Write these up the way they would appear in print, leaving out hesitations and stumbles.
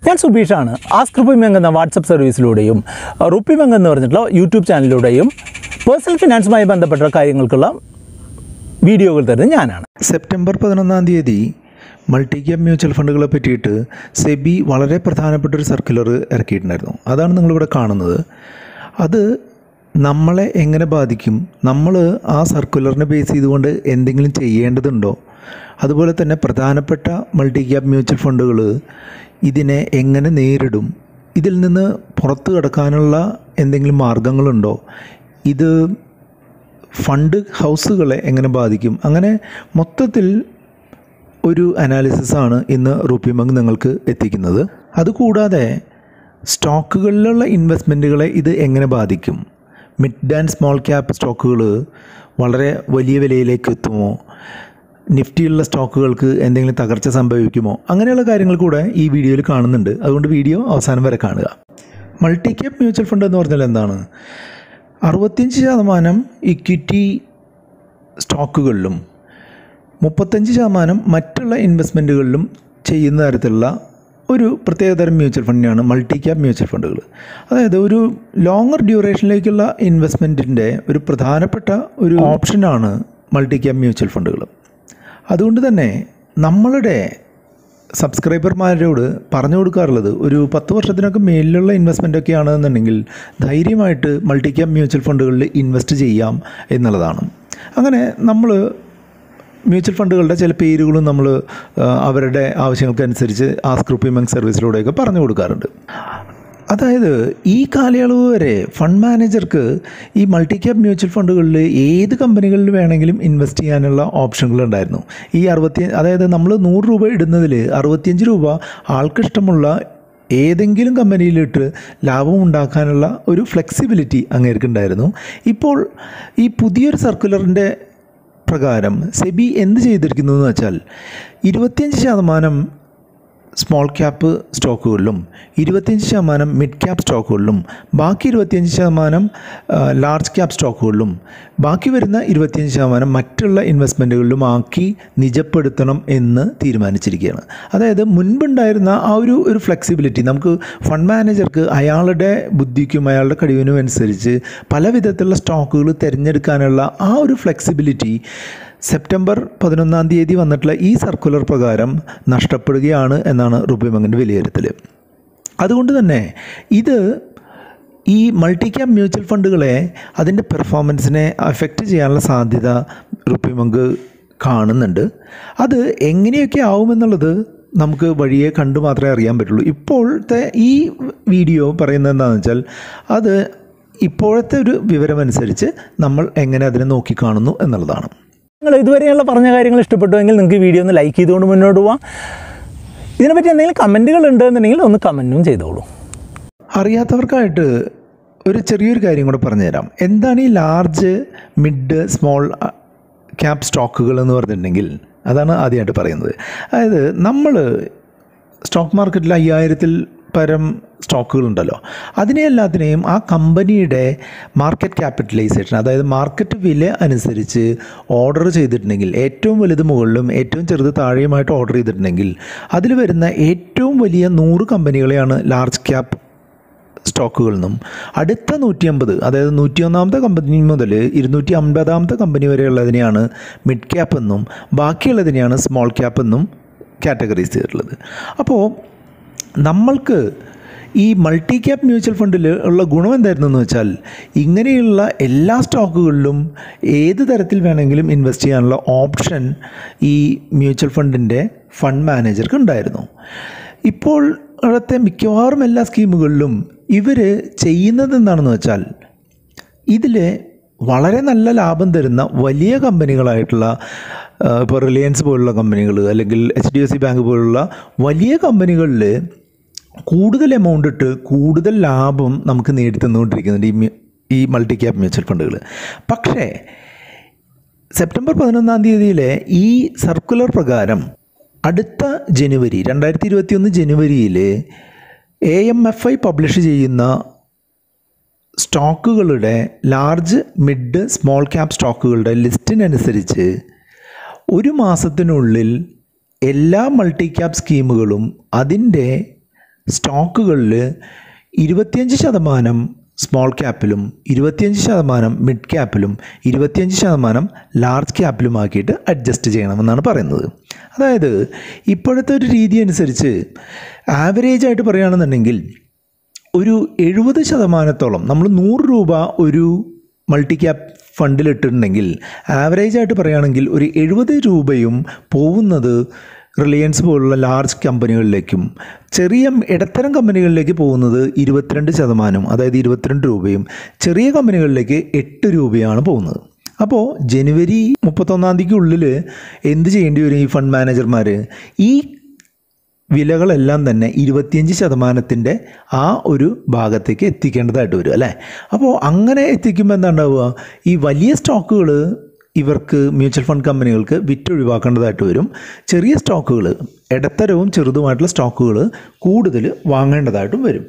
ഞാൻ സുബീഷാണ്. Ask RupeeMonk എന്ന WhatsApp സർവീസിലൂടെയും RupeeMonk എന്ന് പറഞ്ഞിട്ടുള്ള യൂട്യൂബ് ചാനലിലൂടെയും പേഴ്സണൽ ഫിനാൻസുമായി ബന്ധപ്പെട്ട കാര്യങ്ങൾക്കുള്ള വീഡിയോകൾ തരുന്നത് ഞാനാണ്. സെപ്റ്റംബർ 11 മൾട്ടി ക്യാപ് മ്യൂച്വൽ ഫണ്ടുകളെ പറ്റിയിട്ട് സെബി വളരെ പ്രധാനപ്പെട്ടൊരു സർക്കുലർ ഇറക്കിയിട്ടുണ്ടായിരുന്നു. അതാണ് നിങ്ങളിവിടെ കാണുന്നത്. അത് നമ്മളെ എങ്ങനെ ബാധിക്കും, നമ്മൾ ആ സർക്കുലറിനെ ബേസ് ചെയ്തുകൊണ്ട് എന്തെങ്കിലും ചെയ്യേണ്ടതുണ്ടോ, അതുപോലെ തന്നെ പ്രധാനപ്പെട്ട മൾട്ടി ക്യാപ് മ്യൂച്വൽ ഫണ്ടുകൾ ഇതിനെ എങ്ങനെ നേരിടും, ഇതിൽ നിന്ന് പുറത്തു കടക്കാനുള്ള എന്തെങ്കിലും മാർഗങ്ങളുണ്ടോ, ഇത് ഫണ്ട് ഹൗസുകളെ എങ്ങനെ ബാധിക്കും, അങ്ങനെ മൊത്തത്തിൽ ഒരു അനാലിസിസാണ് ഇന്ന് RupeeMonk നിങ്ങൾക്ക് എത്തിക്കുന്നത്. അതുകൂടാതെ സ്റ്റോക്കുകളിലുള്ള ഇൻവെസ്റ്റ്മെൻറ്റുകളെ ഇത് എങ്ങനെ ബാധിക്കും, മിഡ് ആൻഡ് സ്മോൾ ക്യാപ് സ്റ്റോക്കുകൾ വളരെ വലിയ വിലയിലേക്ക് എത്തുമോ, നിഫ്റ്റിയുള്ള സ്റ്റോക്കുകൾക്ക് എന്തെങ്കിലും തകർച്ച സംഭവിക്കുമോ, അങ്ങനെയുള്ള കാര്യങ്ങൾ കൂടെ ഈ വീഡിയോയിൽ കാണുന്നുണ്ട്. അതുകൊണ്ട് വീഡിയോ അവസാനം വരെ കാണുക. മൾട്ടി ക്യാപ് മ്യൂച്വൽ ഫണ്ട് എന്ന് പറഞ്ഞാൽ എന്താണ്? 65% ഇക്വിറ്റി സ്റ്റോക്കുകളിലും 35% മറ്റുള്ള ഇൻവെസ്റ്റ്മെൻറ്റുകളിലും ചെയ്യുന്ന തരത്തിലുള്ള ഒരു പ്രത്യേകതരം മ്യൂച്വൽ ഫണ്ടിനാണ് മൾട്ടി ക്യാപ് മ്യൂച്വൽ ഫണ്ടുകൾ. അതായത് ഒരു ലോങ്ങർ ഡ്യൂറേഷനിലേക്കുള്ള ഇൻവെസ്റ്റ്മെൻറ്റിൻ്റെ ഒരു പ്രധാനപ്പെട്ട ഒരു ഓപ്ഷനാണ് മൾട്ടി ക്യാപ് മ്യൂച്വൽ ഫണ്ടുകൾ. അതുകൊണ്ട് തന്നെ നമ്മളുടെ സബ്സ്ക്രൈബർമാരോട് പറഞ്ഞു കൊടുക്കാറുള്ളത് ഒരു 10 വർഷത്തിനൊക്കെ മേലിലുള്ള ഇൻവെസ്റ്റ്മെൻറ്റൊക്കെ ആണെന്നുണ്ടെങ്കിൽ ധൈര്യമായിട്ട് മൾട്ടി ക്യാപ് മ്യൂച്വൽ ഫണ്ടുകളിൽ ഇൻവെസ്റ്റ് ചെയ്യാം എന്നുള്ളതാണ്. അങ്ങനെ നമ്മൾ മ്യൂച്വൽ ഫണ്ടുകളുടെ ചില പേരുകളും നമ്മൾ അവരുടെ ആവശ്യങ്ങൾക്കനുസരിച്ച് ആസ്ക് RupeeMonk സർവീസിലൂടെയൊക്കെ പറഞ്ഞു കൊടുക്കാറുണ്ട്. അതായത് ഈ കാലയളവ് വരെ ഫണ്ട് മാനേജർക്ക് ഈ മൾട്ടി ക്യാപ് മ്യൂച്വൽ ഫണ്ടുകളിൽ ഏത് കമ്പനികളിൽ വേണമെങ്കിലും ഇൻവെസ്റ്റ് ചെയ്യാനുള്ള ഓപ്ഷനുകളുണ്ടായിരുന്നു. അതായത് നമ്മൾ 100 രൂപ ഇടുന്നതിൽ 65 രൂപ ആൾക്കിഷ്ടമുള്ള ഏതെങ്കിലും കമ്പനിയിലിട്ട് ലാഭം ഉണ്ടാക്കാനുള്ള ഒരു ഫ്ലെക്സിബിലിറ്റി അങ്ങേർക്കുണ്ടായിരുന്നു. ഇപ്പോൾ ഈ പുതിയൊരു സർക്കുലറിൻ്റെ പ്രകാരം സെബി എന്ത് ചെയ്തിരിക്കുന്നു എന്ന് വെച്ചാൽ 25% സ്മോൾ ക്യാപ്പ് സ്റ്റോക്കുകളിലും 25% മിഡ് ക്യാപ് സ്റ്റോക്കുകളിലും ബാക്കി 25% ലാർജ് ക്യാപ് സ്റ്റോക്കുകളിലും ബാക്കി വരുന്ന 25% മറ്റുള്ള ഇൻവെസ്റ്റ്മെൻറ്റുകളിലും ആക്കി നിജപ്പെടുത്തണം എന്ന് തീരുമാനിച്ചിരിക്കുകയാണ്. അതായത് മുൻപുണ്ടായിരുന്ന ആ ഒരു ഫ്ലെക്സിബിലിറ്റി നമുക്ക് ഫണ്ട് മാനേജർക്ക് അയാളുടെ ബുദ്ധിക്കും അയാളുടെ കഴിവിനും അനുസരിച്ച് പല വിധത്തിലുള്ള സ്റ്റോക്കുകൾ തിരഞ്ഞെടുക്കാനുള്ള ആ ഒരു ഫ്ലെക്സിബിലിറ്റി സെപ്റ്റംബർ 11 വന്നിട്ടുള്ള ഈ സർക്കുലർ പ്രകാരം നഷ്ടപ്പെടുകയാണ് എന്നാണ് RupeeMonkൻ്റെ വിലയിരുത്തൽ. അതുകൊണ്ട് തന്നെ ഇത് ഈ മൾട്ടി ക്യാപ് മ്യൂച്വൽ ഫണ്ടുകളെ അതിൻ്റെ പെർഫോമൻസിനെ അഫക്റ്റ് ചെയ്യാനുള്ള സാധ്യത RupeeMonk കാണുന്നുണ്ട്. അത് എങ്ങനെയൊക്കെ ആവുമെന്നുള്ളത് നമുക്ക് വഴിയെ കണ്ടു മാത്രമേ അറിയാൻ പറ്റുള്ളൂ. ഇപ്പോഴത്തെ ഈ വീഡിയോ പറയുന്നത് എന്താണെന്ന് വെച്ചാൽ അത് ഇപ്പോഴത്തെ ഒരു വിവരമനുസരിച്ച് നമ്മൾ എങ്ങനെ അതിനെ നോക്കിക്കാണുന്നു എന്നുള്ളതാണ്. നിങ്ങൾ ഇതുവരെയുള്ള പറഞ്ഞ കാര്യങ്ങൾ ഇഷ്ടപ്പെട്ടുവെങ്കിൽ നിങ്ങൾക്ക് വീഡിയോ ഒന്ന് ലൈക്ക് ചെയ്തുകൊണ്ട് മുന്നോട്ട് പോവാം. ഇതിനെപ്പറ്റി എന്തെങ്കിലും കമൻറ്റുകൾ ഉണ്ടെന്നുണ്ടെങ്കിൽ ഒന്ന് കമൻറ്റും ചെയ്തോളൂ. അറിയാത്തവർക്കായിട്ട് ഒരു ചെറിയൊരു കാര്യം കൂടെ പറഞ്ഞുതരാം. എന്താണ് ഈ ലാർജ് മിഡ് സ്മോൾ ക്യാപ് സ്റ്റോക്കുകൾ എന്ന് പറഞ്ഞിട്ടുണ്ടെങ്കിൽ അതാണ് ആദ്യമായിട്ട് പറയുന്നത്. അതായത് നമ്മൾ സ്റ്റോക്ക് മാർക്കറ്റിൽ 5000-ൽ പരം സ്റ്റോക്കുകളുണ്ടല്ലോ, അതിനെല്ലാത്തിനെയും ആ കമ്പനിയുടെ മാർക്കറ്റ് ക്യാപിറ്റലൈസേഷൻ, അതായത് മാർക്കറ്റ് വില അനുസരിച്ച് ഓർഡർ ചെയ്തിട്ടുണ്ടെങ്കിൽ ഏറ്റവും വലുത് മുകളിലും ഏറ്റവും ചെറുത് താഴെയുമായിട്ട് ഓർഡർ ചെയ്തിട്ടുണ്ടെങ്കിൽ അതിൽ വരുന്ന ഏറ്റവും വലിയ 100 കമ്പനികളെയാണ് ലാർജ് ക്യാപ് സ്റ്റോക്കുകളിൽ നിന്നും അടുത്ത 150, അതായത് 101ാമത്തെ കമ്പനി മുതൽ 250ാമത്തെ കമ്പനി വരെയുള്ളതിനെയാണ് മിഡ് ക്യാപ്പ് എന്നും ബാക്കിയുള്ളതിനെയാണ് സ്മോൾ ക്യാപ്പ് എന്നും കാറ്റഗറൈസ് ചെയ്തിട്ടുള്ളത്. അപ്പോൾ നമ്മൾക്ക് ഈ മൾട്ടി ക്യാപ് മ്യൂച്വൽ ഫണ്ടിൽ ഉള്ള ഗുണം എന്തായിരുന്നു എന്ന് വെച്ചാൽ ഇങ്ങനെയുള്ള എല്ലാ സ്റ്റോക്കുകളിലും ഏത് തരത്തിൽ വേണമെങ്കിലും ഇൻവെസ്റ്റ് ചെയ്യാനുള്ള ഓപ്ഷൻ ഈ മ്യൂച്വൽ ഫണ്ടിൻ്റെ ഫണ്ട് മാനേജർക്ക് ഉണ്ടായിരുന്നു. ഇപ്പോൾ ഇവിടുത്തെ മിക്കവാറും എല്ലാ സ്കീമുകളിലും ഇവർ ചെയ്യുന്നത് എന്താണെന്ന് വെച്ചാൽ ഇതിൽ വളരെ നല്ല ലാഭം തരുന്ന വലിയ കമ്പനികളായിട്ടുള്ള ഇപ്പോൾ റിലയൻസ് പോലുള്ള കമ്പനികൾ അല്ലെങ്കിൽ HDFC ബാങ്ക് പോലുള്ള വലിയ കമ്പനികളിൽ കൂടുതൽ എമൗണ്ട് ഇട്ട് കൂടുതൽ ലാഭം നമുക്ക് നേടിത്തന്നുകൊണ്ടിരിക്കുന്നുണ്ട് ഈ മൾട്ടി ക്യാപ് മ്യൂച്വൽ ഫണ്ടുകൾ. പക്ഷേ സെപ്റ്റംബർ 11 ഈ സർക്കുലർ പ്രകാരം അടുത്ത ജനുവരി 2021 ജനുവരിയിൽ AMFI പബ്ലിഷ് ചെയ്യുന്ന സ്റ്റോക്കുകളുടെ ലാർജ് മിഡ് സ്മോൾ ക്യാപ് സ്റ്റോക്കുകളുടെ ലിസ്റ്റിനനുസരിച്ച് ഒരു മാസത്തിനുള്ളിൽ എല്ലാ മൾട്ടി ക്യാപ് സ്കീമുകളും അതിൻ്റെ സ്റ്റോക്കുകളിൽ 25% സ്മോൾ ക്യാപ്പിലും 25% മിഡ് ക്യാപ്പിലും 25% ലാർജ് ക്യാപ്പിലും ആക്കിയിട്ട് അഡ്ജസ്റ്റ് ചെയ്യണമെന്നാണ് പറയുന്നത്. അതായത് ഇപ്പോഴത്തെ ഒരു രീതി അനുസരിച്ച് ആവറേജായിട്ട് പറയുകയാണെന്നുണ്ടെങ്കിൽ ഒരു 70% നമ്മൾ 100 രൂപ ഒരു മൾട്ടി ക്യാപ്പ് ഫണ്ടിലിട്ടിട്ടുണ്ടെങ്കിൽ ആവറേജായിട്ട് പറയുകയാണെങ്കിൽ ഒരു 70 രൂപയും പോകുന്നത് റിലയൻസ് പോലുള്ള ലാർജ് കമ്പനികളിലേക്കും ചെറിയ ഇടത്തരം കമ്പനികളിലേക്ക് പോകുന്നത് 22%, അതായത് 22 രൂപയും ചെറിയ കമ്പനികളിലേക്ക് 8 രൂപയാണ് പോകുന്നത്. അപ്പോൾ ജനുവരി 31-ാം തീയതിക്കുള്ളിൽ എന്ത് ചെയ്യേണ്ടി വരും ഈ ഫണ്ട് മാനേജർമാർ? ഈ വിലകളെല്ലാം തന്നെ 25%-ൻ്റെ ആ ഒരു ഭാഗത്തേക്ക് എത്തിക്കേണ്ടതായിട്ട് വരും അല്ലേ. അപ്പോൾ അങ്ങനെ എത്തിക്കുമ്പോൾ എന്താ ഉണ്ടാവുക? ഈ വലിയ സ്റ്റോക്കുകൾ ഇവർക്ക് മ്യൂച്വൽ ഫണ്ട് കമ്പനികൾക്ക് വിറ്റൊഴിവാക്കേണ്ടതായിട്ട് വരും. ചെറിയ സ്റ്റോക്കുകൾ, ഇടത്തരവും ചെറുതുമായിട്ടുള്ള സ്റ്റോക്കുകൾ കൂടുതൽ വാങ്ങേണ്ടതായിട്ടും വരും.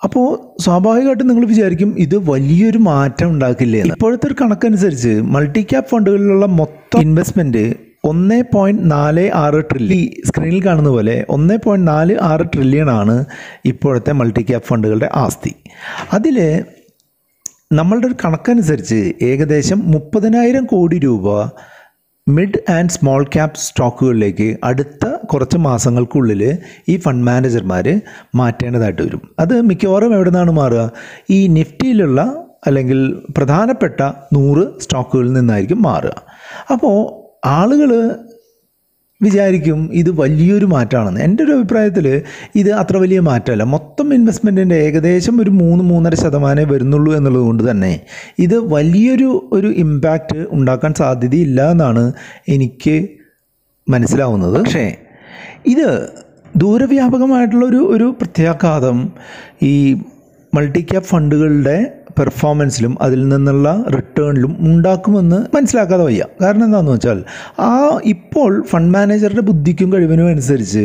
അപ്പോൾ സ്വാഭാവികമായിട്ടും നിങ്ങൾ വിചാരിക്കും ഇത് വലിയൊരു മാറ്റം ഉണ്ടാക്കില്ലേ എന്ന്. ഇപ്പോഴത്തെ ഒരു കണക്കനുസരിച്ച് മൾട്ടി ക്യാപ്പ് ഫണ്ടുകളിലുള്ള മൊത്തം ഇൻവെസ്റ്റ്മെൻറ്റ് 1.46 ട്രില്യൺ, സ്ക്രീനിൽ കാണുന്ന പോലെ 1.46 ട്രില്യൺ ആണ് ഇപ്പോഴത്തെ മൾട്ടി ക്യാപ്പ് ഫണ്ടുകളുടെ ആസ്തി. അതിൽ നമ്മളുടെ ഒരു കണക്കനുസരിച്ച് ഏകദേശം 30,000 കോടി രൂപ മിഡ് ആൻഡ് സ്മോൾ ക്യാപ്പ് സ്റ്റോക്കുകളിലേക്ക് അടുത്ത കുറച്ച് മാസങ്ങൾക്കുള്ളിൽ ഈ ഫണ്ട് മാനേജർമാർ മാറ്റേണ്ടതായിട്ട് വരും. അത് മിക്കവാറും എവിടെ നിന്നാണ് മാറുക? ഈ നിഫ്റ്റിയിലുള്ള അല്ലെങ്കിൽ പ്രധാനപ്പെട്ട 100 സ്റ്റോക്കുകളിൽ നിന്നായിരിക്കും മാറുക. അപ്പോൾ ആളുകൾ വിചാരിക്കും ഇത് വലിയൊരു മാറ്റമാണെന്ന്. എൻ്റെ ഒരു അഭിപ്രായത്തിൽ ഇത് അത്ര വലിയ മാറ്റമല്ല. മൊത്തം ഇൻവെസ്റ്റ്മെൻറ്റിൻ്റെ ഏകദേശം ഒരു 3-3.5% വരുന്നുള്ളൂ എന്നുള്ളത് കൊണ്ട് തന്നെ ഇത് വലിയൊരു ഇമ്പാക്റ്റ് ഉണ്ടാക്കാൻ സാധ്യതയില്ല എന്നാണ് എനിക്ക് മനസ്സിലാവുന്നത്. പക്ഷേ ഇത് ദൂരവ്യാപകമായിട്ടുള്ള ഒരു പ്രത്യാഘാതം ഈ മൾട്ടി ക്യാപ്പ് ഫണ്ടുകളുടെ പെർഫോമൻസിലും അതിൽ നിന്നുള്ള റിട്ടേണിലും ഉണ്ടാക്കുമെന്ന് മനസ്സിലാക്കാതെ വയ്യ. കാരണം എന്താണെന്ന് വെച്ചാൽ ഇപ്പോൾ ഫണ്ട് മാനേജറുടെ ബുദ്ധിക്കും കഴിവിനും അനുസരിച്ച്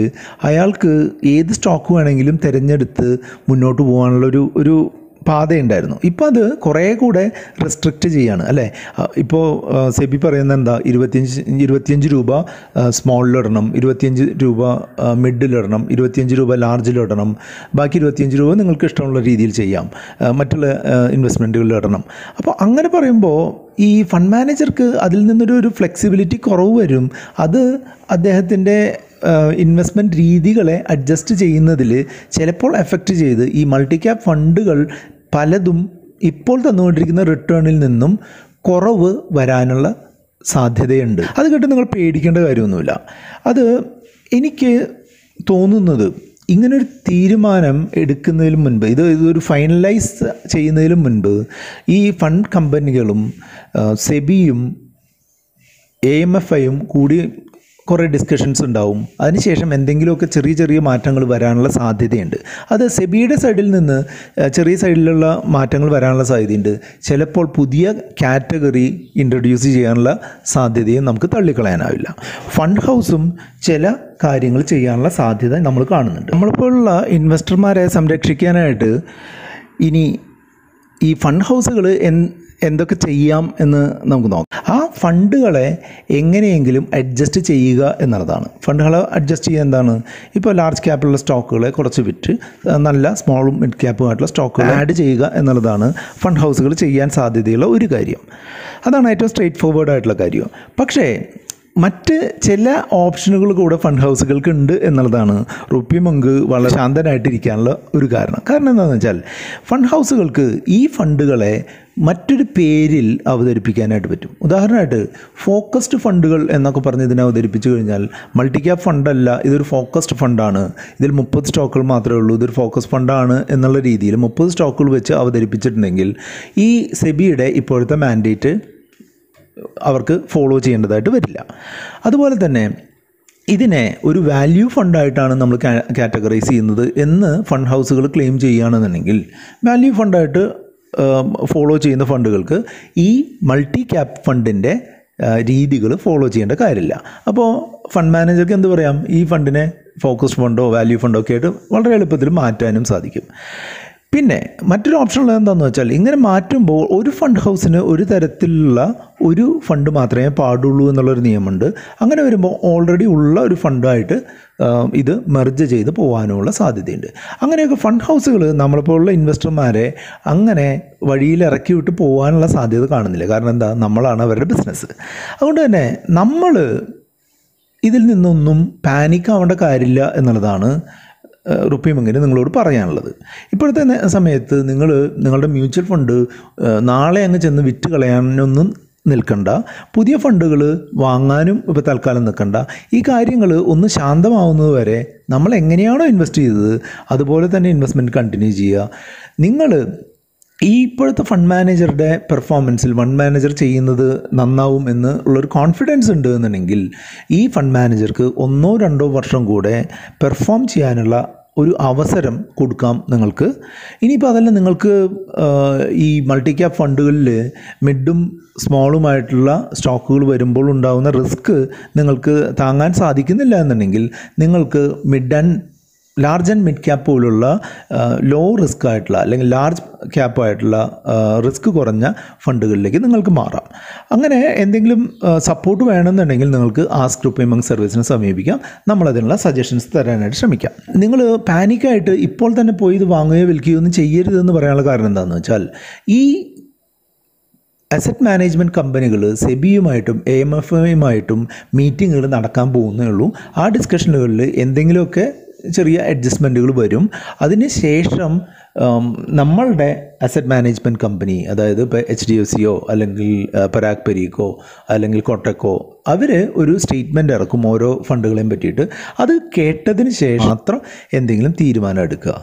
അയാൾക്ക് ഏത് സ്റ്റോക്ക് വേണമെങ്കിലും തിരഞ്ഞെടുത്ത് മുന്നോട്ട് പോകാനുള്ള ഒരു പാതയുണ്ടായിരുന്നു. ഇപ്പോൾ അത് കുറേ കൂടെ റെസ്ട്രിക്റ്റ് ചെയ്യാണ് അല്ലേ. ഇപ്പോൾ സെബി പറയുന്നത് എന്താ? 25 രൂപ സ്മോളിലിടണം, 25 രൂപ മിഡിലിടണം, 25 രൂപ ലാർജിലിടണം, ബാക്കി 25 രൂപ നിങ്ങൾക്ക് ഇഷ്ടമുള്ള രീതിയിൽ ചെയ്യാം, മറ്റുള്ള ഇൻവെസ്റ്റ്മെൻറ്റുകളിലിടണം. അപ്പോൾ അങ്ങനെ പറയുമ്പോൾ ഈ ഫണ്ട് മാനേജർക്ക് അതിൽ നിന്നൊരു ഫ്ലെക്സിബിലിറ്റി കുറവ് വരും. അത് അദ്ദേഹത്തിൻ്റെ ഇൻവെസ്റ്റ്മെൻറ്റ് രീതികളെ അഡ്ജസ്റ്റ് ചെയ്യുന്നതിൽ ചിലപ്പോൾ എഫക്റ്റ് ചെയ്ത് ഈ മൾട്ടി ക്യാപ്പ് ഫണ്ടുകൾ പലതും ഇപ്പോൾ തന്നുകൊണ്ടിരിക്കുന്ന റിട്ടേണിൽ നിന്നും കുറവ് വരാനുള്ള സാധ്യതയുണ്ട്. അത് കേട്ട് നിങ്ങൾ പേടിക്കേണ്ട കാര്യമൊന്നുമില്ല. അത് എനിക്ക് തോന്നുന്നത് ഇങ്ങനൊരു തീരുമാനം എടുക്കുന്നതിന് മുൻപ്, ഇതൊരു ഫൈനലൈസ് ചെയ്യുന്നതിന് മുൻപ് ഈ ഫണ്ട് കമ്പനികളും സെബിയും AMFIയും കൂടി കുറേ ഡിസ്കഷൻസ് ഉണ്ടാവും. അതിനുശേഷം എന്തെങ്കിലുമൊക്കെ ചെറിയ മാറ്റങ്ങൾ വരാനുള്ള സാധ്യതയുണ്ട്. അത് സെബിയുടെ സൈഡിൽ നിന്ന് ചെറിയ സൈഡിലുള്ള മാറ്റങ്ങൾ വരാനുള്ള സാധ്യതയുണ്ട്. ചിലപ്പോൾ പുതിയ കാറ്റഗറി ഇൻട്രൊഡ്യൂസ് ചെയ്യാനുള്ള സാധ്യതയും നമുക്ക് തള്ളിക്കളയാനാവില്ല. ഫണ്ട് ഹൗസും ചില കാര്യങ്ങൾ ചെയ്യാനുള്ള സാധ്യത നമ്മൾ കാണുന്നുണ്ട്. നമ്മളിപ്പോഴുള്ള ഇൻവെസ്റ്റർമാരെ സംരക്ഷിക്കാനായിട്ട് ഇനി ഈ ഫണ്ട് ഹൗസുകൾ എന്തൊക്കെ ചെയ്യാം എന്ന് നമുക്ക് നോക്കാം. ആ ഫണ്ടുകളെ എങ്ങനെയെങ്കിലും അഡ്ജസ്റ്റ് ചെയ്യുക എന്നുള്ളതാണ്. ഫണ്ടുകളെ അഡ്ജസ്റ്റ് ചെയ്യുക എന്താണ്? ഇപ്പോൾ ലാർജ് ക്യാപ്പിലുള്ള സ്റ്റോക്കുകളെ കുറച്ച് വിറ്റ് നല്ല സ്മോളും മിഡ് ക്യാപ്പുമായിട്ടുള്ള സ്റ്റോക്കുകൾ ആഡ് ചെയ്യുക എന്നുള്ളതാണ് ഫണ്ട് ഹൗസുകൾ ചെയ്യാൻ സാധ്യതയുള്ള ഒരു കാര്യം. അതാണ് ഏറ്റവും സ്ട്രെയിറ്റ് ഫോർവേഡ് ആയിട്ടുള്ള കാര്യം. പക്ഷേ മറ്റ് ചില ഓപ്ഷനുകൾ കൂടെ ഫണ്ട് ഹൗസുകൾക്ക് ഉണ്ട് എന്നുള്ളതാണ് RupeeMonk വളരെ ശാന്തനായിട്ടിരിക്കാനുള്ള ഒരു കാരണം. എന്താണെന്ന് വെച്ചാൽ ഫണ്ട് ഹൗസുകൾക്ക് ഈ ഫണ്ടുകളെ മറ്റൊരു പേരിൽ അവതരിപ്പിക്കാനായിട്ട് പറ്റും. ഉദാഹരണമായിട്ട് ഫോക്കസ്ഡ് ഫണ്ടുകൾ എന്നൊക്കെ പറഞ്ഞ് ഇതിനെ അവതരിപ്പിച്ചു കഴിഞ്ഞാൽ മൾട്ടി ക്യാപ്പ് ഫണ്ടല്ല, ഇതൊരു ഫോക്കസ്ഡ് ഫണ്ടാണ്, ഇതിൽ 30 സ്റ്റോക്കുകൾ മാത്രമേ ഉള്ളൂ, ഇതൊരു ഫോക്കസ് ഫണ്ടാണ് എന്നുള്ള രീതിയിൽ 30 സ്റ്റോക്കുകൾ വെച്ച് അവതരിപ്പിച്ചിട്ടുണ്ടെങ്കിൽ ഈ സെബിയുടെ ഇപ്പോഴത്തെ മാൻഡേറ്റ് അവർക്ക് ഫോളോ ചെയ്യേണ്ടതായിട്ട് വരില്ല. അതുപോലെ തന്നെ ഇതിനെ ഒരു വാല്യൂ ഫണ്ടായിട്ടാണ് നമ്മൾ കാറ്റഗറൈസ് ചെയ്യുന്നത് എന്ന് ഫണ്ട് ഹൗസുകൾ ക്ലെയിം ചെയ്യുകയാണെന്നുണ്ടെങ്കിൽ വാല്യൂ ഫണ്ടായിട്ട് ഫോളോ ചെയ്യുന്ന ഫണ്ടുകൾക്ക് ഈ മൾട്ടി ക്യാപ്പ് ഫണ്ടിൻ്റെ രീതികൾ ഫോളോ ചെയ്യേണ്ട കാര്യമില്ല. അപ്പോൾ ഫണ്ട് മാനേജർക്ക് എന്ത് പറയാം? ഈ ഫണ്ടിനെ ഫോക്കസ്ഡ് ഫണ്ടോ വാല്യൂ ഫണ്ടോ ഒക്കെ ആയിട്ട് വളരെ എളുപ്പത്തിൽ മാറ്റാനും സാധിക്കും. പിന്നെ മറ്റൊരു ഓപ്ഷൻ ഉള്ളത് എന്താണെന്ന് വെച്ചാൽ ഇങ്ങനെ മാറ്റുമ്പോൾ ഒരു ഫണ്ട് ഹൗസിന് ഒരു തരത്തിലുള്ള ഒരു ഫണ്ട് മാത്രമേ പാടുള്ളൂ എന്നുള്ളൊരു നിയമമുണ്ട്. അങ്ങനെ വരുമ്പോൾ ഓൾറെഡി ഉള്ള ഒരു ഫണ്ടായിട്ട് ഇത് മെർജ് ചെയ്ത് പോകാനുള്ള സാധ്യതയുണ്ട്. അങ്ങനെയൊക്കെ ഫണ്ട് ഹൗസുകൾ നമ്മളെപ്പോലുള്ള ഇൻവെസ്റ്റർമാരെ അങ്ങനെ വഴിയിൽ ഇറക്കി വിട്ട് പോകാനുള്ള സാധ്യത കാണുന്നില്ല. കാരണം എന്താ, നമ്മളാണ് അവരുടെ ബിസിനസ്. അതുകൊണ്ട് തന്നെ നമ്മൾ ഇതിൽ നിന്നൊന്നും പാനിക്കാവേണ്ട കാര്യമില്ല എന്നുള്ളതാണ് RupeeMonkന് നിങ്ങളോട് പറയാനുള്ളത്. ഇപ്പോഴത്തെ സമയത്ത് നിങ്ങളുടെ മ്യൂച്വൽ ഫണ്ട് നാളെ അങ്ങ് ചെന്ന് വിറ്റ് കളയാനൊന്നും നിൽക്കണ്ട. പുതിയ ഫണ്ടുകൾ വാങ്ങാനും ഇപ്പോൾ തൽക്കാലം നിൽക്കണ്ട. ഈ കാര്യങ്ങൾ ഒന്ന് ശാന്തമാവുന്നത് വരെ നമ്മൾ എങ്ങനെയാണോ ഇൻവെസ്റ്റ് ചെയ്തത് അതുപോലെ തന്നെ ഇൻവെസ്റ്റ്മെൻറ്റ് കണ്ടിന്യൂ ചെയ്യുക. നിങ്ങൾ ഈ ഇപ്പോഴത്തെ ഫണ്ട് മാനേജറുടെ പെർഫോമൻസിൽ ഫണ്ട് മാനേജർ ചെയ്യുന്നത് നന്നാവും എന്ന് ഉള്ളൊരു കോൺഫിഡൻസ് ഉണ്ട് എന്നുണ്ടെങ്കിൽ ഈ ഫണ്ട് മാനേജർക്ക് 1-2 വർഷം കൂടെ പെർഫോം ചെയ്യാനുള്ള ഒരു അവസരം കൊടുക്കാം നിങ്ങൾക്ക്. ഇനിയിപ്പോൾ അതല്ല, നിങ്ങൾക്ക് ഈ മൾട്ടി ക്യാപ് ഫണ്ടുകളിൽ മിഡും സ്മോളുമായിട്ടുള്ള സ്റ്റോക്കുകൾ വരുമ്പോൾ ഉണ്ടാകുന്ന റിസ്ക് നിങ്ങൾക്ക് താങ്ങാൻ സാധിക്കുന്നില്ല എന്നുണ്ടെങ്കിൽ നിങ്ങൾക്ക് ലാർജ് ആൻഡ് മിഡ് ക്യാപ്പ് പോലുള്ള ലോ റിസ്ക് ആയിട്ടുള്ള അല്ലെങ്കിൽ ലാർജ് ക്യാപ്പായിട്ടുള്ള റിസ്ക് കുറഞ്ഞ ഫണ്ടുകളിലേക്ക് നിങ്ങൾക്ക് മാറാം. അങ്ങനെ എന്തെങ്കിലും സപ്പോർട്ട് വേണമെന്നുണ്ടെങ്കിൽ നിങ്ങൾക്ക് ആസ്ക് RupeeMonk സർവീസിനെ സമീപിക്കാം. നമ്മളതിനുള്ള സജഷൻസ് തരാനായിട്ട് ശ്രമിക്കാം. നിങ്ങൾ പാനിക്കായിട്ട് ഇപ്പോൾ തന്നെ പോയി ഇത് വാങ്ങുകയോ വിൽക്കുകയോ ഒന്നും ചെയ്യരുതെന്ന് പറയാനുള്ള കാരണം എന്താണെന്ന് വെച്ചാൽ, ഈ അസറ്റ് മാനേജ്മെൻറ്റ് കമ്പനികൾ സെബിയുമായിട്ടും AMFയുമായിട്ടും മീറ്റിങ്ങുകൾ നടക്കാൻ പോകുന്നേ ഉള്ളൂ. ആ ഡിസ്കഷനുകളിൽ എന്തെങ്കിലുമൊക്കെ ചെറിയ അഡ്ജസ്റ്റ്മെൻറ്റുകൾ വരും. അതിന് ശേഷം നമ്മളുടെ അസറ്റ് മാനേജ്മെൻറ്റ് കമ്പനി, അതായത് ഇപ്പോൾ HDFCയോ അല്ലെങ്കിൽ പരാഗ് പരീക്കോ അല്ലെങ്കിൽ കൊട്ടക്കോ, അവർ ഒരു സ്റ്റേറ്റ്മെൻറ്റ് ഇറക്കും ഓരോ ഫണ്ടുകളെയും പറ്റിയിട്ട്. അത് കേട്ടതിന് ശേഷം മാത്രം എന്തെങ്കിലും തീരുമാനം എടുക്കുക.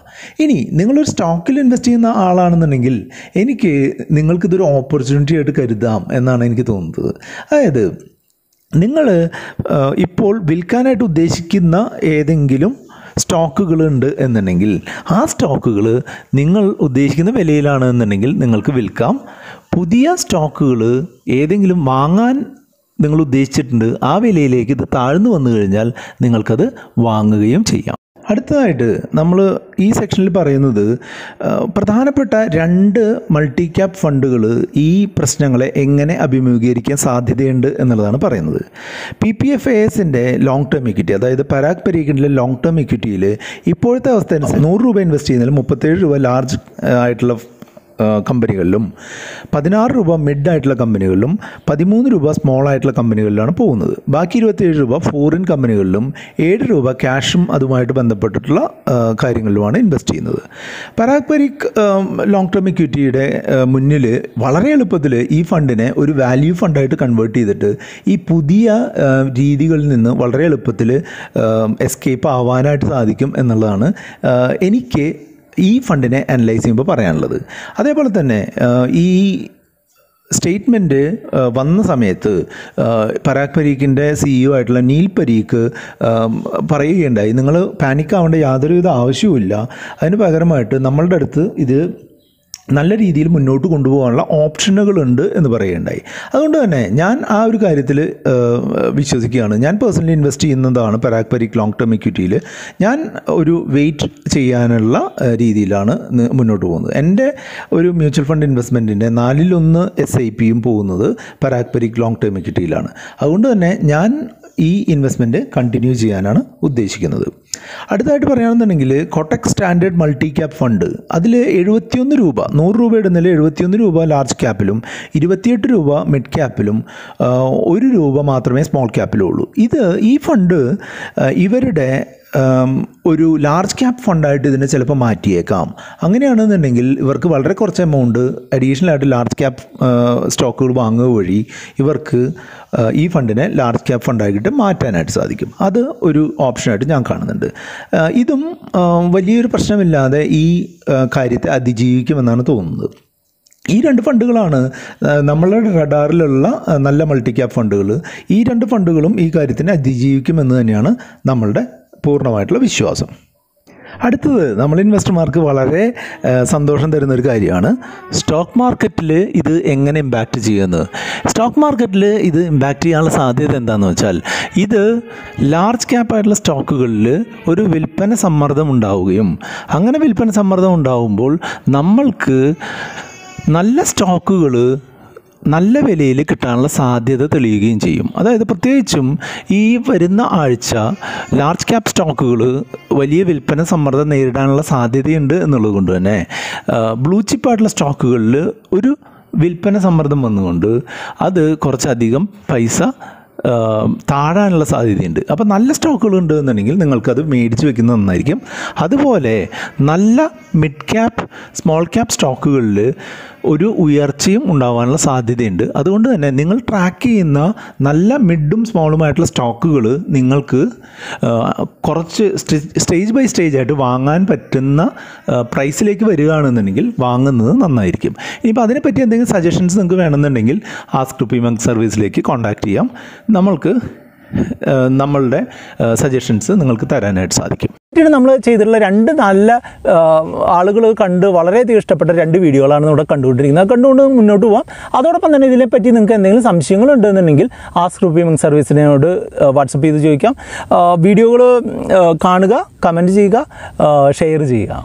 ഇനി നിങ്ങളൊരു സ്റ്റോക്കിൽ ഇൻവെസ്റ്റ് ചെയ്യുന്ന ആളാണെന്നുണ്ടെങ്കിൽ നിങ്ങൾക്കിതൊരു ഓപ്പർച്യൂണിറ്റി ആയിട്ട് കരുതാം എന്നാണ് എനിക്ക് തോന്നുന്നത്. അതായത് നിങ്ങൾ ഇപ്പോൾ വിൽക്കാനായിട്ട് ഉദ്ദേശിക്കുന്ന ഏതെങ്കിലും സ്റ്റോക്കുകളുണ്ട് എന്നുണ്ടെങ്കിൽ ആ സ്റ്റോക്കുകൾ നിങ്ങൾ ഉദ്ദേശിക്കുന്ന വിലയിലാണ് എന്നുണ്ടെങ്കിൽ നിങ്ങൾക്ക് വിൽക്കാം. പുതിയ സ്റ്റോക്കുകൾ ഏതെങ്കിലും വാങ്ങാൻ നിങ്ങൾ ഉദ്ദേശിച്ചിട്ടുണ്ട്, ആ വിലയിലേക്ക് ഇത് താഴ്ന്നു വന്നു കഴിഞ്ഞാൽ നിങ്ങൾക്കത് വാങ്ങുകയും ചെയ്യാം. അടുത്തതായിട്ട് നമ്മൾ ഈ സെക്ഷനിൽ പറയുന്നത് പ്രധാനപ്പെട്ട 2 മൾട്ടി ക്യാപ് ഫണ്ടുകൾ ഈ പ്രശ്നങ്ങളെ എങ്ങനെ അഭിമുഖീകരിക്കാൻ സാധ്യതയുണ്ട് എന്നുള്ളതാണ് പറയുന്നത്. PPFASൻ്റെ ലോങ് ടേം ഇക്വിറ്റി, അതായത് പരാഗ് പരീക്കിൻ്റെ ലോങ് ടേം ഇക്വിറ്റിയിൽ ഇപ്പോഴത്തെ അവസ്ഥ അനുസരിച്ച് 100 രൂപ ഇൻവെസ്റ്റ് ചെയ്യുന്നതിൽ 37 രൂപ ലാർജ് ആയിട്ടുള്ള കമ്പനികളിലും 16 രൂപ മിഡ് ആയിട്ടുള്ള കമ്പനികളിലും 13 രൂപ സ്മോൾ ആയിട്ടുള്ള കമ്പനികളിലാണ് പോകുന്നത്. ബാക്കി 27 രൂപ ഫോറിൻ കമ്പനികളിലും 7 രൂപ ക്യാഷും അതുമായിട്ട് ബന്ധപ്പെട്ടിട്ടുള്ള കാര്യങ്ങളിലുമാണ് ഇൻവെസ്റ്റ് ചെയ്യുന്നത്. പരാഗ് പരീക്ക് ലോങ് ടേം ഇക്വിറ്റിയുടെ മുന്നിൽ വളരെ എളുപ്പത്തിൽ ഈ ഫണ്ടിനെ ഒരു വാല്യൂ ഫണ്ടായിട്ട് കൺവേർട്ട് ചെയ്തിട്ട് ഈ പുതിയ രീതികളിൽ നിന്ന് വളരെ എളുപ്പത്തിൽ എസ്കേപ്പ് ആവാനായിട്ട് സാധിക്കും എന്നുള്ളതാണ് എനിക്ക് ഈ ഫണ്ടിനെ അനലൈസ് ചെയ്യുമ്പോൾ പറയാനുള്ളത്. അതേപോലെ തന്നെ ഈ സ്റ്റേറ്റ്മെൻറ്റ് വന്ന സമയത്ത് പരാഗ് പരീക്കിൻ്റെ CEO ആയിട്ടുള്ള നീൽ പരീക്ക് പറയുകയുണ്ടായി, നിങ്ങൾ പാനിക്കാവേണ്ട യാതൊരുവിധ ആവശ്യവുമില്ല, അതിന് പകരമായിട്ട് നമ്മളുടെ അടുത്ത് ഇത് നല്ല രീതിയിൽ മുന്നോട്ട് കൊണ്ടുപോകാനുള്ള ഓപ്ഷനുകളുണ്ട് എന്ന് പറയുകയുണ്ടായി. അതുകൊണ്ട് തന്നെ ഞാൻ ആ ഒരു കാര്യത്തിൽ വിശ്വസിക്കുകയാണ്. ഞാൻ പേഴ്സണലി ഇൻവെസ്റ്റ് ചെയ്യുന്നതാണ് പരാഗ് പരീക്ക് ലോങ് ടേം ഇക്വിറ്റിയിൽ. ഞാൻ ഒരു വെയിറ്റ് ചെയ്യാനുള്ള രീതിയിലാണ് മുന്നോട്ട് പോകുന്നത്. എൻ്റെ ഒരു മ്യൂച്വൽ ഫണ്ട് ഇൻവെസ്റ്റ്മെൻറ്റിൻ്റെ 4/1 SIPയും പോകുന്നത് പരാഗ് പരീക്ക് ലോങ് ടേം ഇക്വിറ്റിയിലാണ്. അതുകൊണ്ട് തന്നെ ഞാൻ ഈ ഇൻവെസ്റ്റ്മെൻറ്റ് കണ്ടിന്യൂ ചെയ്യാനാണ് ഉദ്ദേശിക്കുന്നത്. അടുത്തായിട്ട് പറയുകയാണെന്നുണ്ടെങ്കിൽ Kotak standard multi cap fund, അതിൽ 71 രൂപ 100 രൂപ ഇടുന്നതിൽ 71 രൂപ ലാർജ് ക്യാപ്പിലും 28 രൂപ മിഡ് ക്യാപ്പിലും 1 രൂപ മാത്രമേ സ്മോൾ ക്യാപ്പിലും ഉള്ളൂ. ഈ ഫണ്ട് ഇവരുടെ ഒരു ലാർജ് ക്യാപ്പ് ഫണ്ടായിട്ട് ഇതിനെ ചിലപ്പോൾ മാറ്റിയേക്കാം. അങ്ങനെയാണെന്നുണ്ടെങ്കിൽ ഇവർക്ക് വളരെ കുറച്ച് എമൗണ്ട് അഡീഷണലായിട്ട് ലാർജ് ക്യാപ്പ് സ്റ്റോക്കുകൾ വാങ്ങുക വഴി ഇവർക്ക് ഈ ഫണ്ടിനെ ലാർജ് ക്യാപ്പ് ഫണ്ടായിട്ട് മാറ്റാനായിട്ട് സാധിക്കും. അത് ഒരു ഓപ്ഷനായിട്ട് ഞാൻ കാണുന്നുണ്ട്. ഇതും വലിയൊരു പ്രശ്നമില്ലാതെ ഈ കാര്യത്തെ അതിജീവിക്കുമെന്നാണ് തോന്നുന്നത്. ഈ 2 ഫണ്ടുകളാണ് നമ്മളുടെ റഡാറിലുള്ള നല്ല മൾട്ടി ക്യാപ്പ് ഫണ്ടുകൾ. ഈ 2 ഫണ്ടുകളും ഈ കാര്യത്തിനെ അതിജീവിക്കുമെന്ന് തന്നെയാണ് നമ്മളുടെ പൂർണ്ണമായിട്ടുള്ള വിശ്വാസം. അടുത്തത് നമ്മൾ ഇൻവെസ്റ്റർമാർക്ക് വളരെ സന്തോഷം തരുന്നൊരു കാര്യമാണ് സ്റ്റോക്ക് മാർക്കറ്റിൽ ഇത് എങ്ങനെ ഇമ്പാക്റ്റ് ചെയ്യുന്നത്. സ്റ്റോക്ക് മാർക്കറ്റിൽ ഇത് ഇമ്പാക്റ്റ് ചെയ്യാനുള്ള സാധ്യത എന്താണെന്ന് വെച്ചാൽ ഇത് ലാർജ് ക്യാപ്പായിട്ടുള്ള സ്റ്റോക്കുകളിൽ ഒരു വിൽപ്പന സമ്മർദ്ദം ഉണ്ടാവുകയും അങ്ങനെ വിൽപ്പന സമ്മർദ്ദം ഉണ്ടാവുമ്പോൾ നമ്മൾക്ക് നല്ല സ്റ്റോക്കുകൾ നല്ല വിലയിൽ കിട്ടാനുള്ള സാധ്യത തെളിയുകയും ചെയ്യും. അതായത് പ്രത്യേകിച്ചും ഈ വരുന്ന ആഴ്ച ലാർജ് ക്യാപ് സ്റ്റോക്കുകൾ വലിയ വിൽപ്പന സമ്മർദ്ദം നേരിടാനുള്ള സാധ്യതയുണ്ട് എന്നുള്ളത് കൊണ്ട് തന്നെ ബ്ലൂ ചിപ്പായിട്ടുള്ള സ്റ്റോക്കുകളിൽ ഒരു വിൽപ്പന സമ്മർദ്ദം വന്നുകൊണ്ട് അത് കുറച്ചധികം പൈസ താഴാനുള്ള സാധ്യതയുണ്ട്. അപ്പോൾ നല്ല സ്റ്റോക്കുകൾ ഉണ്ട് എന്നുണ്ടെങ്കിൽ നിങ്ങൾക്കത് മേടിച്ച് വെക്കുന്നത് നന്നായിരിക്കും. അതുപോലെ നല്ല മിഡ് ക്യാപ്പ് സ്മോൾ ക്യാപ്പ് സ്റ്റോക്കുകളിൽ ഒരു ഉയർച്ചയും ഉണ്ടാകാനുള്ള സാധ്യതയുണ്ട്. അതുകൊണ്ട് തന്നെ നിങ്ങൾ ട്രാക്ക് ചെയ്യുന്ന നല്ല മിഡും സ്മോളുമായിട്ടുള്ള സ്റ്റോക്കുകൾ നിങ്ങൾക്ക് കുറച്ച് സ്റ്റേജ് ബൈ സ്റ്റേജ് ആയിട്ട് വാങ്ങാൻ പറ്റുന്ന പ്രൈസിലേക്ക് വരികയാണെന്നുണ്ടെങ്കിൽ വാങ്ങുന്നത് നന്നായിരിക്കും. ഇനിയിപ്പോൾ അതിനെപ്പറ്റി എന്തെങ്കിലും സജഷൻസ് നിങ്ങൾക്ക് വേണമെന്നുണ്ടെങ്കിൽ ആസ്ക് RupeeMonk സർവീസിലേക്ക് കോൺടാക്റ്റ് ചെയ്യാം. നമ്മൾക്ക് നമ്മളുടെ സജഷൻസ് നിങ്ങൾക്ക് തരാനായിട്ട് സാധിക്കും. പിന്നീട് നമ്മൾ ചെയ്തിട്ടുള്ള രണ്ട് നല്ല ആളുകൾ കണ്ട് വളരെയധികം ഇഷ്ടപ്പെട്ട രണ്ട് വീഡിയോകളാണ് ഇവിടെ കണ്ടുകൊണ്ടിരിക്കുന്നത്. കണ്ടുകൊണ്ട് മുന്നോട്ട് പോകാം. അതോടൊപ്പം തന്നെ ഇതിനെപ്പറ്റി നിങ്ങൾക്ക് എന്തെങ്കിലും സംശയങ്ങളുണ്ടെന്നുണ്ടെങ്കിൽ ആസ്ക് RupeeMonk സർവീസിനോട് വാട്സപ്പ് ചെയ്ത് ചോദിക്കാം. വീഡിയോകൾ കാണുക, കമൻറ്റ് ചെയ്യുക, ഷെയർ ചെയ്യുക.